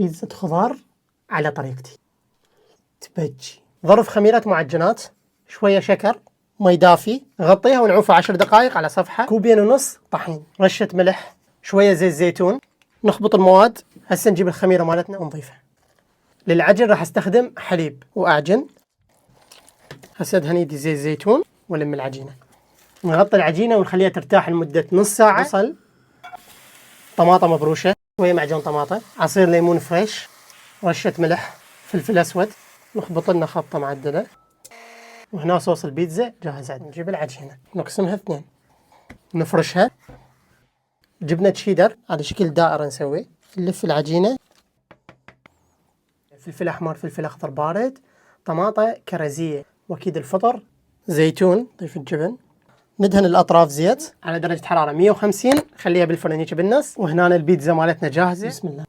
بيتزا خضار على طريقتي. تبجي ظرف خميرة معجنات، شوية شكر، مي دافي، نغطيها ونعوفها 10 دقائق على صفحة، كوبين ونص طحين، رشة ملح، شوية زيت زيتون. نخبط المواد. هسه نجيب الخميرة مالتنا ونضيفها. للعجن راح استخدم حليب وأعجن. هسه ادهن يدي زيت زيتون ولم العجينة. نغطي العجينة ونخليها ترتاح لمدة نص ساعة. بصل، طماطم مبروشة، شوية معجون طماطم، عصير ليمون فريش، رشة ملح، فلفل أسود. نخبط لنا خبطة معدلة. وهنا صوص البيتزا جاهز عندنا. نجيب العجينة نقسمها اثنين، نفرشها. جبنة شيدر على شكل دائرة نسوي. نلف العجينة. فلفل أحمر، فلفل أخضر بارد، طماطة كرزية، وكيد الفطر، زيتون. نضيف الجبن. ندهن الأطراف زيت على درجة حرارة 150. خليها بالفرن هيك بالنص. وهنا البيتزا مالتنا جاهزة. بسم الله.